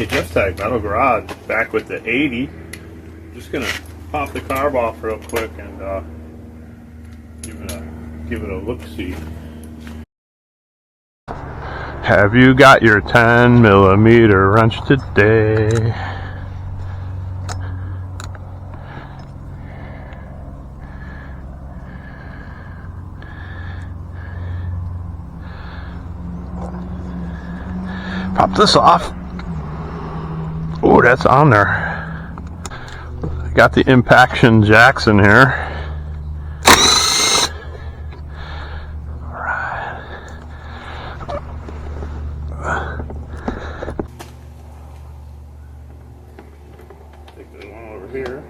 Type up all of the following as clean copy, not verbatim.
VHS tag metal garage, back with the 80. Just gonna pop the carb off real quick and give it a look-see. Have you got your 10mm wrench today? Pop this off. Oh, that's on there. Got the impaction jacks in here. Alright. Take this one over here.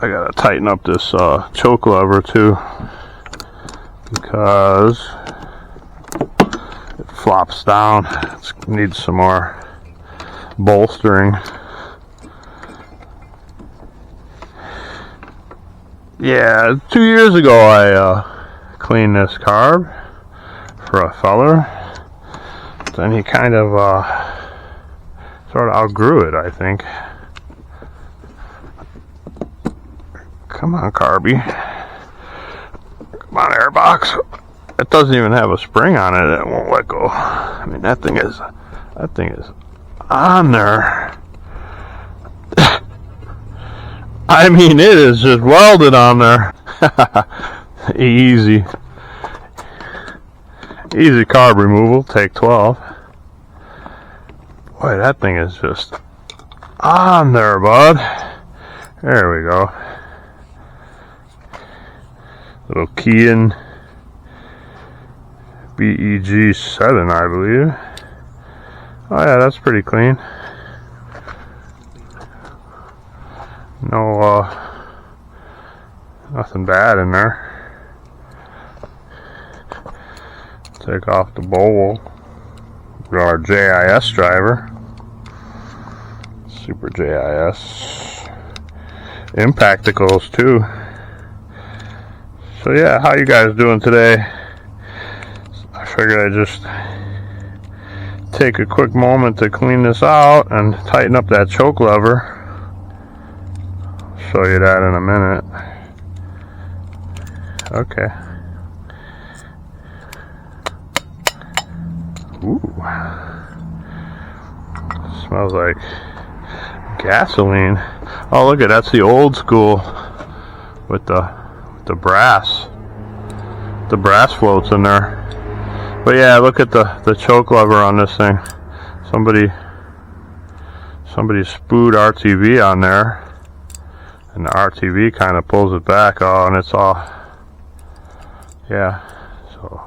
I gotta tighten up this choke lever too, because it flops down. It needs some more bolstering. Yeah, 2 years ago I cleaned this carb for a feller. Then he kind of sort of outgrew it, I think. Come on, Carby. Come on, airbox. It doesn't even have a spring on it. It won't let go. I mean, that thing is on there. I mean, it is just welded on there. Easy carb removal. Take 12. Boy, that thing is just on there, bud. There we go. Little Kean BEG7, I believe. Oh yeah, that's pretty clean. No, nothing bad in there. Take off the bowl. Got our JIS driver. Super JIS. Impacticals too. So yeah, how you guys doing today? I figured I'd just take a quick moment to clean this out and tighten up that choke lever. I'll show you that in a minute. Okay. Ooh. Smells like gasoline. Oh, look at that's the old school with the brass floats in there. But yeah, look at the choke lever on this thing. Somebody spooed RTV on there, and the RTV kind of pulls it back. Oh, and it's all, yeah. So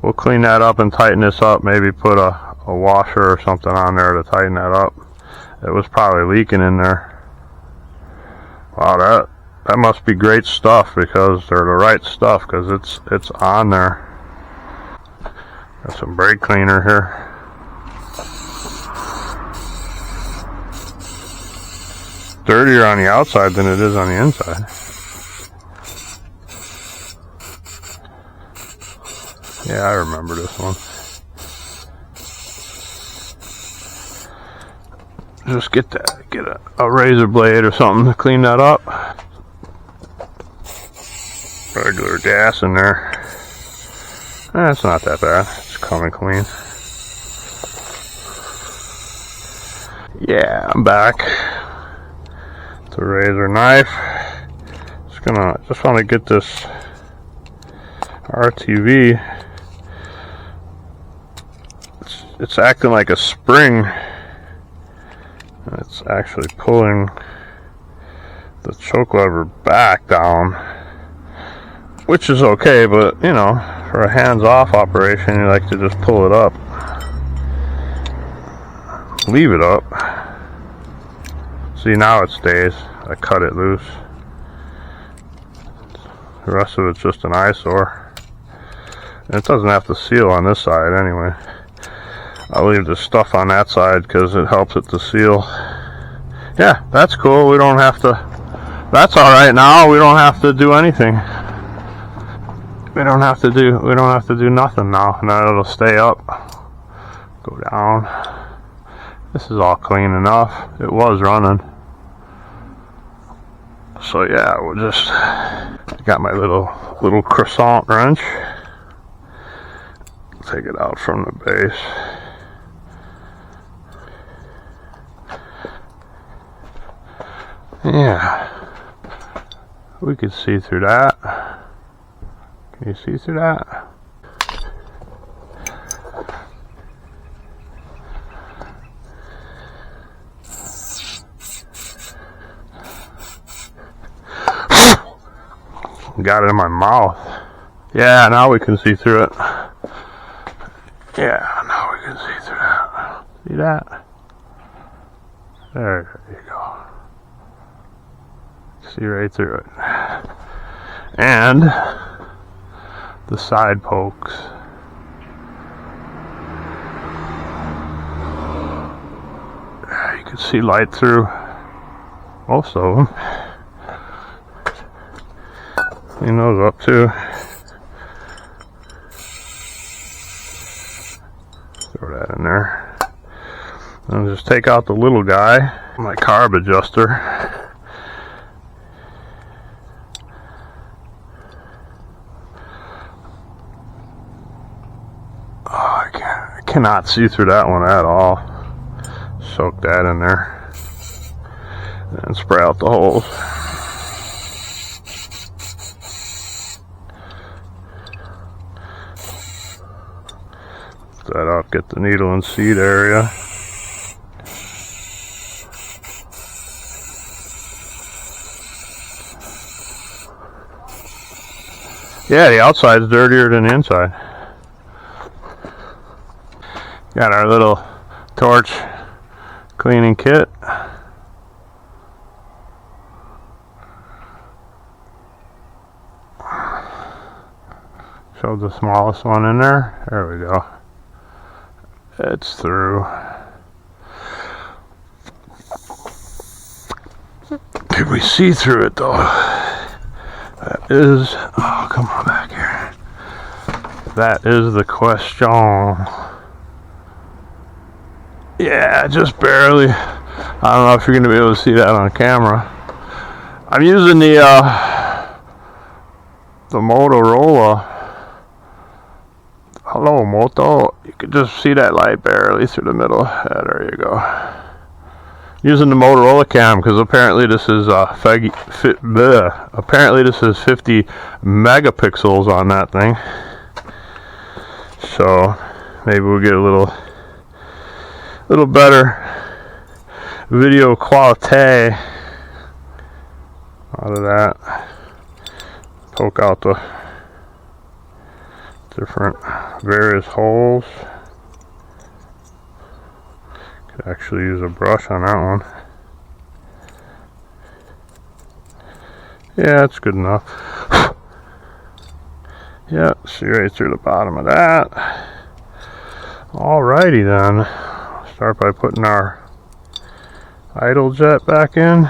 we'll clean that up and tighten this up. Maybe put a washer or something on there to tighten that up. It was probably leaking in there. Wow, that must be great stuff, because they're the right stuff, because it's on there. Got some brake cleaner here. Dirtier on the outside than it is on the inside. Yeah, I remember this one. Just get a razor blade or something to clean that up. Regular gas in there. It's not that bad. It's coming clean. Yeah, I'm back. The razor knife. Just want to get this RTV. It's acting like a spring. It's actually pulling the choke lever back down, which is okay, but you know, for a hands-off operation, you like to just pull it up, leave it up. See, now it stays. I cut it loose. The rest of it's just an eyesore, and it doesn't have to seal on this side anyway. I'll leave the stuff on that side because it helps it to seal. Yeah, that's cool. We don't have to. That's all right now. We don't have to do anything. We don't have to do nothing now. Now it'll stay up. Go down. This is all clean enough. It was running. So yeah, we'll just got my little croissant wrench. Take it out from the base. Yeah, we could see through that. Can you see through that? Got it in my mouth. Yeah, now we can see through it. Yeah, now we can see through that. See that? There you go. See right through it. And the side pokes. You can see light through most of them. Clean those up too. Throw that in there. And just take out the little guy, my carb adjuster. Oh, I cannot see through that one at all. Soak that in there. And spray out the holes. That up, get the needle and seed area. Yeah, the outside's dirtier than the inside. Got our little torch cleaning kit. Showed the smallest one in there. There we go. It's through. Did we see through it though? That is, oh, come on back here. That is the question. Yeah, just barely. I don't know if you're going to be able to see that on camera. I'm using the Motorola. Hello, Moto. You can just see that light barely through the middle. Yeah, there you go. Using the Motorola cam because apparently this is apparently this is 50 megapixels on that thing. So maybe we'll get a little better video quality out of that. Poke out the different various holes. Could actually use a brush on that one. Yeah, it's good enough. Yeah, see right through the bottom of that. Alrighty then. Start by putting our idle jet back in.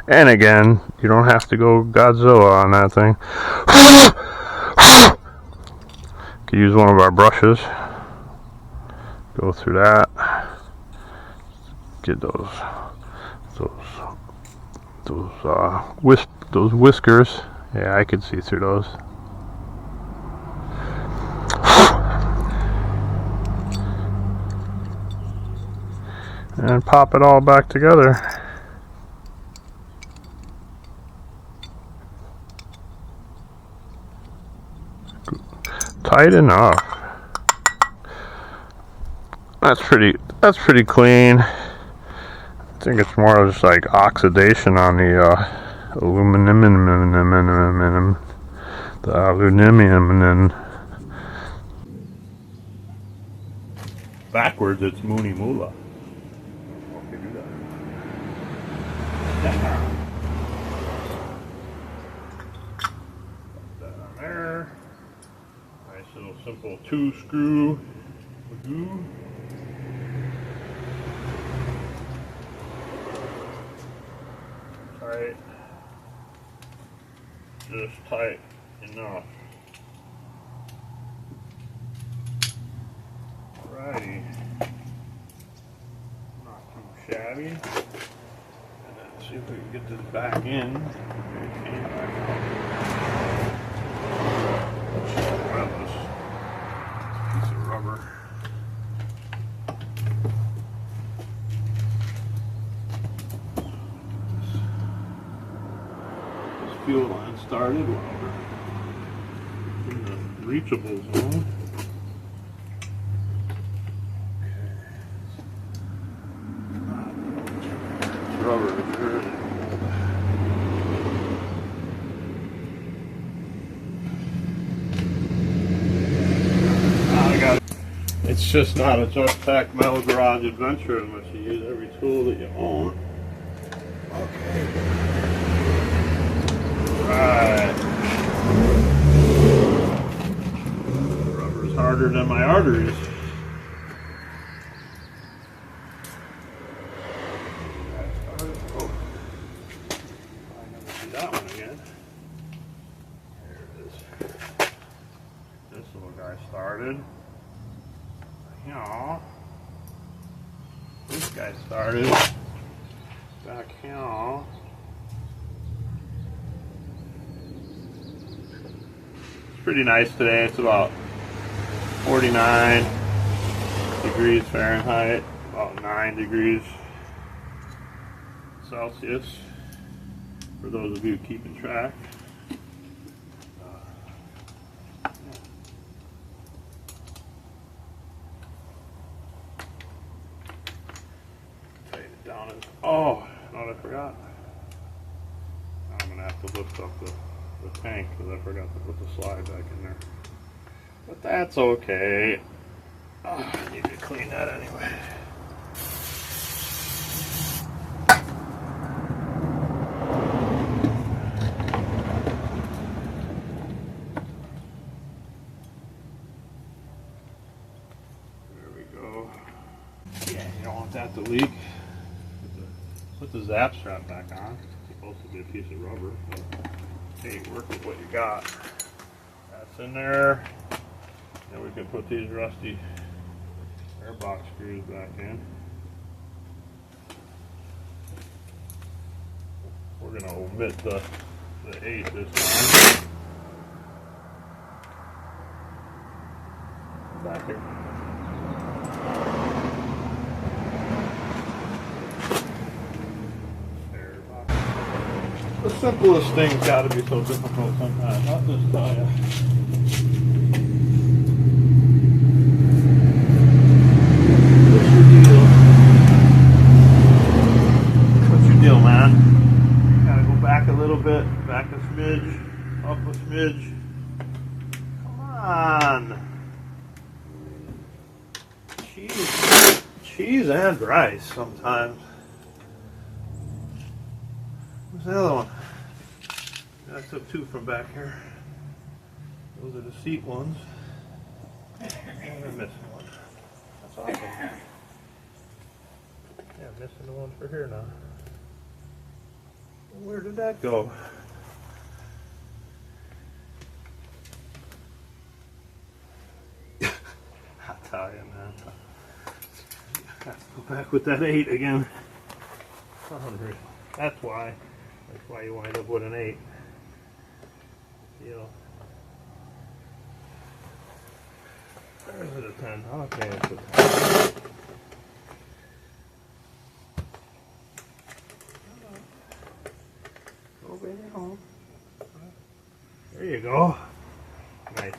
And again, you don't have to go Godzilla on that thing. Could use one of our brushes. Go through that. Get those whiskers. Yeah, I could see through those. And pop it all back together. Tight enough. That's pretty clean. I think it's more just like oxidation on the aluminum, and then backwards it's Mooney Moolah. Okay, do that. Put that on there. Nice little simple 2-screw glue. right. Just tight enough. Alrighty. Not too shabby. And then see if we can get this back in. Grab this piece of rubber. This fuel line started while we're in the reachable zone. Rubber is really old. I got it. It's just not a Just Pack Metal Garage adventure unless you use every tool that you own. Okay. Right. Rubber is harder than my arteries. That one again. There it is. This little guy started. Yeah. This guy started back here. It's pretty nice today. It's about 49 degrees Fahrenheit, about 9 degrees Celsius. For those of you keeping track. Tighten it down. Oh, what I forgot. I'm going to have to lift up the tank because I forgot to put the slide back in there. But that's okay. Oh, I need to clean that anyway. That to leak. Put the zap strap back on. It's supposed to be a piece of rubber, but hey, work with what you got. That's in there. Then we can put these rusty airbox screws back in. We're going to omit the 8 this time. Back here. The simplest thing's got to be so difficult sometimes. I'll just tell you. What's your deal, man? Gotta go back a little bit, back a smidge, up a smidge. Come on. Cheese and rice sometimes. Where's the other one? I took 2 from back here. Those are the seat ones. And I'm missing one. That's awesome. Yeah, I'm missing the one for here now. Where did that go? I'll tell you, man. I have to go back with that 8 again. That's why. That's why you wind up with an 8. You know. There's it a 10. Okay, it's a 10. Go baby home. There you go. Nice.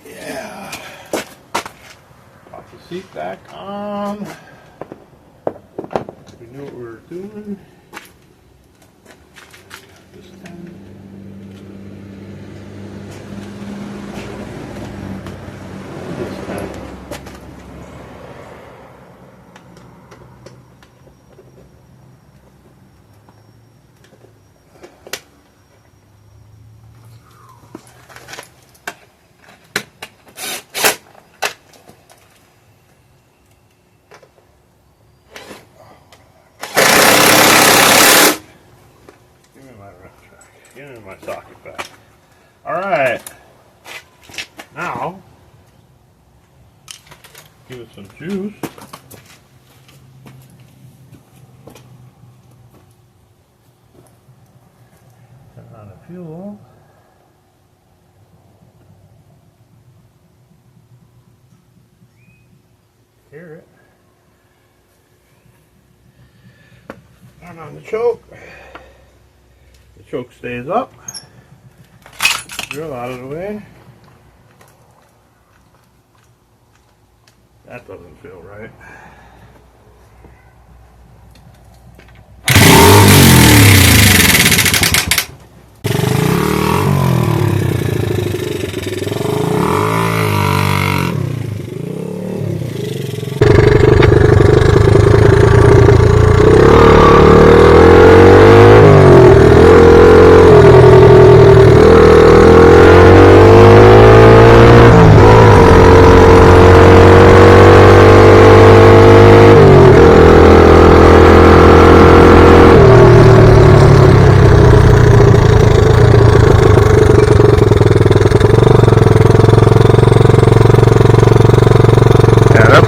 Yeah. Pop the seat back on. We knew what we were doing. This 10. This 10. And my socket back. Alright. Now, give it some juice. Turn on the fuel. Hear it. Turn on the choke. The choke stays up. Drill out of the way. That doesn't feel right.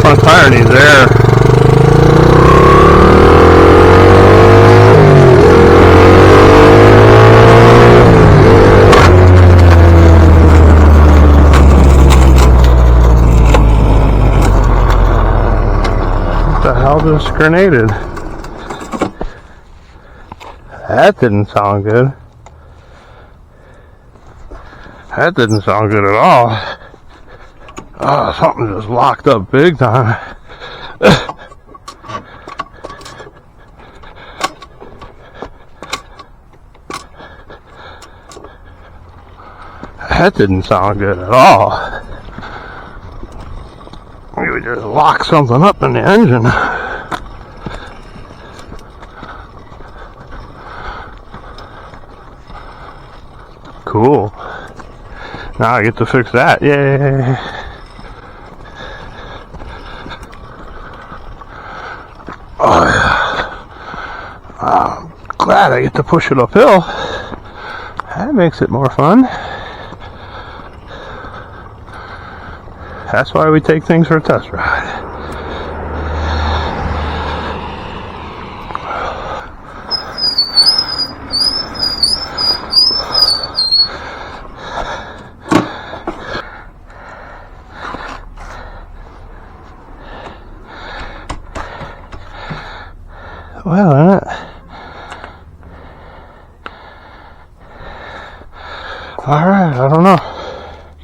Front tire needs air. What the hell just grenaded? That didn't sound good. That didn't sound good at all. Oh, something just locked up big time. That didn't sound good at all. We just locked something up in the engine. Cool. Now I get to fix that. Yay. Oh, yeah. I'm glad I get to push it uphill. That makes it more fun. That's why we take things for a test ride. Well, isn't it? Alright, I don't know.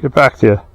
Get back to you.